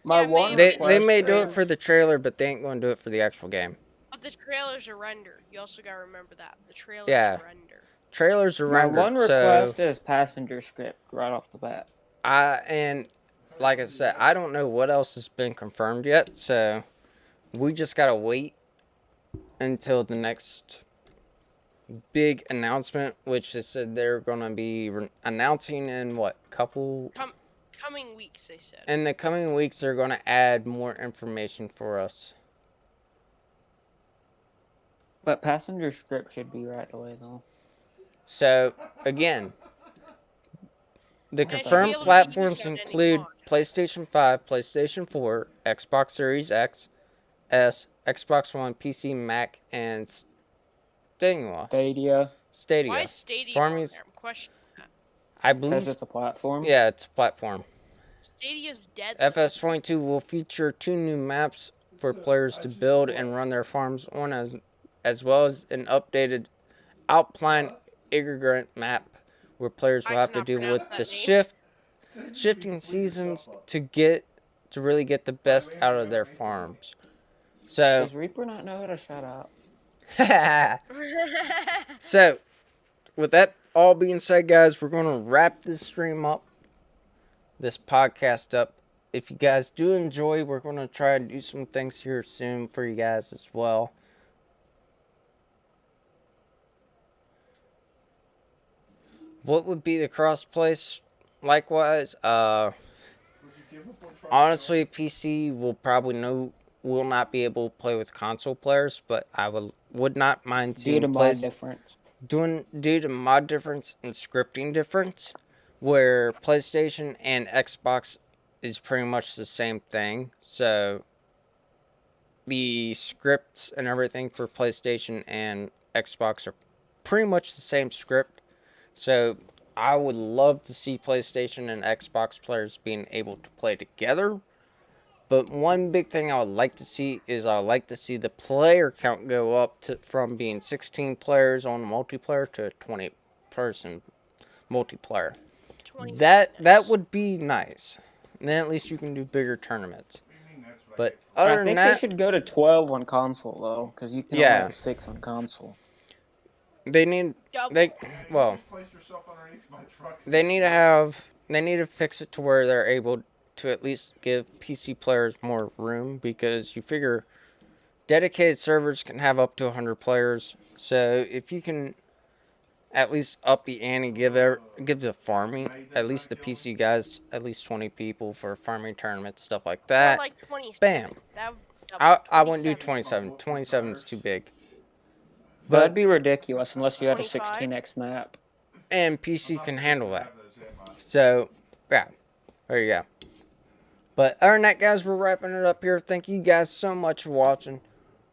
My Yeah, one maybe. They may request do it is- for the trailer, but they ain't going to do it for the actual game. But the trailers are rendered. You also gotta remember that. The trailers Yeah. are rendered. Trailers are My rendered, one so request is passenger script right off the bat. and like I said, I don't know what else has been confirmed yet, so we just gotta wait until the next big announcement, which they said they're gonna be announcing in Coming weeks, they said. in the coming weeks. They're gonna add more information for us. But passenger script should be right away though. So again, the And it should be confirmed able to be platforms used on any include launch. PlayStation 5, PlayStation 4, Xbox Series X, S, Xbox One, PC, Mac, and Stadia. Stadia, Why is Stadia Farming on there? I'm questioning that. I because believe. it's a platform. Yeah, it's a platform. Stadia's dead. FS22 will feature 2 new maps for players to build and run their farms on, as well as an updated Alpine Ignorant map where players will I have to cannot deal pronounce with that the name. shifting seasons to really get the best out of their farms. So Does Reaper not know how to shut up? so with that all being said, guys, we're going to wrap this stream up, this podcast up. If you guys do enjoy, we're going to try and do some things here soon for you guys as well. What would be the crossplay? Likewise, honestly, PC will not be able to play with console players, but I would not mind Due seeing to mod difference. due to mod difference and scripting difference, where PlayStation and Xbox is pretty much the same thing. So the scripts and everything for PlayStation and Xbox are pretty much the same script. So I would love to see PlayStation and Xbox players being able to play together. But one big thing I would like to see is the player count go up from being 16 players on multiplayer to 20-person multiplayer. 20 That minutes. would be nice. And then at least you can do bigger tournaments. But other I than think that, they should go to 12 on console though, because you can only Yeah. have 6 on console. they need Double. they well Place yourself underneath my truck. they need to have they need to fix it to where they're able to at least give PC players more room, because you figure dedicated servers can have up to 100 players. So if you can at least up the ante, give the farming, at least the PC guys, at least 20 people for farming tournaments, stuff like Or that. like 27. Bam. That would, I wouldn't do 27. 27. 27 is too big. That'd But be ridiculous unless you had a 25? 16x map. and PC can handle that. Have those in my- So, yeah. There you go. But other than that, guys, we're wrapping it up here. Thank you guys so much for watching.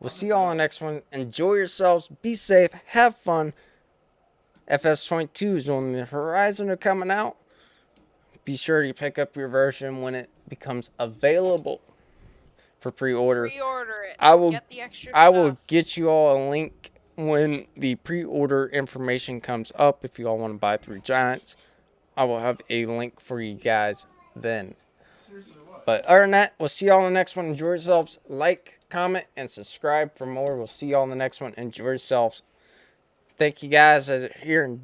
We'll see you all in the next one. Enjoy yourselves. Be safe. Have fun. FS22 is on the horizon of coming out. Be sure to pick up your version when it becomes available for pre-order. Pre-order it. I will Get the extra I will stuff. get you all a link when the pre-order information comes up. If you all want to buy through Giants, I will have a link for you guys then. Seriously, what? But other than that, we'll see y'all in the next one. Enjoy yourselves. Like, comment, and subscribe for more. We'll see y'all in the next one. Enjoy yourselves. Thank you guys here in